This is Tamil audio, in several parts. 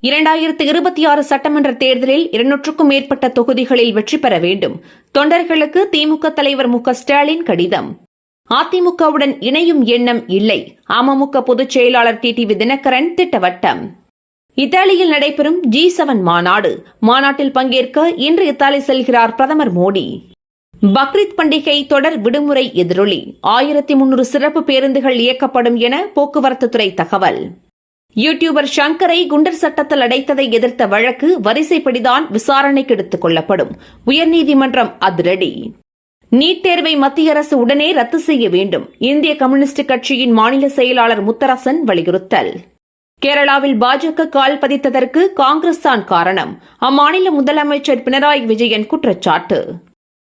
2026 சட்டமன்ற தேர்தலில் 200க்கும் மேற்பட்ட தொகுதிகளில் வெற்றி பெற வேண்டும். தொண்டர்களுக்கு திமுக தலைவர் மு க ஸ்டாலின் கடிதம். அதிமுகவுடன் இணையும் எண்ணம் இல்லை. அமமுக பொதுச் செயலாளர் டிடிவி தினகரன் திட்டவட்டம். இத்தாலியில் நடைபெறும் G7 மாநாடு. மாநாட்டில் பங்கேற்க இன்று இத்தாலி செல்கிறார் பிரதமர் மோடி. பக்ரீத் பண்டிகை தொடர் விடுமுறை எதிரொலி. 1300 சிறப்பு பேருந்துகள் இயக்கப்படும் என போக்குவரத்து துறை தகவல். யூடியூபர் ஷங்கரை குண்டர் சட்டத்தில் அடைத்ததை எதிர்த்த வழக்கு வரிசைப்படிதான் விசாரணைக்கு எடுத்துக் கொள்ளப்படும். உயர்நீதிமன்றம் அதிரடி. நீட் தேர்வை மத்திய அரசு உடனே ரத்து செய்ய வேண்டும். இந்திய கம்யூனிஸ்ட் கட்சியின் மாநில செயலாளர் முத்தரசன் வலியுறுத்தல். கேரளாவில் பாஜக கால் பதித்ததற்கு காங்கிரஸ் தான் காரணம். அம்மாநில முதலமைச்சர் பினராயி விஜயன் குற்றச்சாட்டு.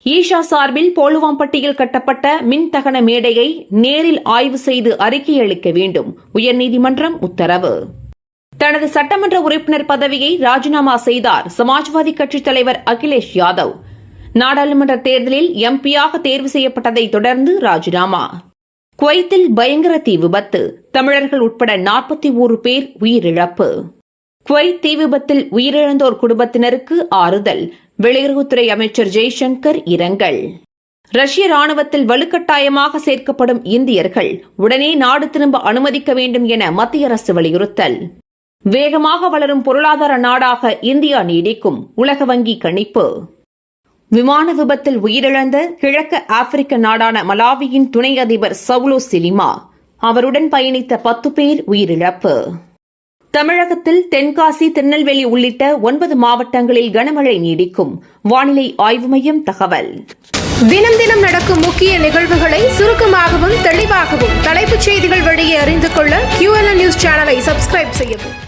ஈஷா சார்பில் போலுவாம்பட்டியில் கட்டப்பட்ட மின்தகன மேடையை நேரில் ஆய்வு செய்து அறிக்கை அளிக்க வேண்டும். உயர்நீதிமன்றம் உத்தரவு. தனது சட்டமன்ற உறுப்பினர் பதவியை ராஜினாமா செய்தார் சமாஜ்வாதி கட்சித் தலைவர் அகிலேஷ் யாதவ். நாடாளுமன்ற தேர்தலில் எம்பியாக தேர்வு செய்யப்பட்டதை தொடர்ந்து ராஜினாமா. குவைத்தில் பயங்கர தீ விபத்து. தமிழர்கள் உட்பட 41 பேர் உயிரிழப்பு. குவைத் தீ விபத்தில் உயிரிழந்தோர் குடும்பத்தினருக்கு ஆறுதல். வெளியுறவுத்துறை அமைச்சர் ஜெய்சங்கர் இரங்கல். ரஷ்ய ராணுவத்தில் வலுக்கட்டாயமாக சேர்க்கப்படும் இந்தியர்கள் உடனே நாடு திரும்ப அனுமதிக்க வேண்டும் என மத்திய அரசு வலியுறுத்தல். வேகமாக வளரும் பொருளாதார நாடாக இந்தியா நீடிக்கும். உலக வங்கி கணிப்பு. விமான விபத்தில் உயிரிழந்த கிழக்கு ஆப்பிரிக்க நாடான மலாவியின் துணை அதிபர் சவுலோ சிலிமா. அவருடன் பயணித்த 10 பேர் உயிரிழப்பு. தமிழகத்தில் தென்காசி, திருநெல்வேலி உள்ளிட்ட 9 மாவட்டங்களில் கனமழை நீடிக்கும். வானிலை ஆய்வு மையம் தகவல். தினம் தினம் நடக்கும் முக்கிய நிகழ்வுகளை சுருக்கமாகவும் தெளிவாகவும் தலைப்புச் செய்திகள் வழியே அறிந்து கொள்ள QLN நியூஸ் சேனலை சப்ஸ்கிரைப் செய்யவும்.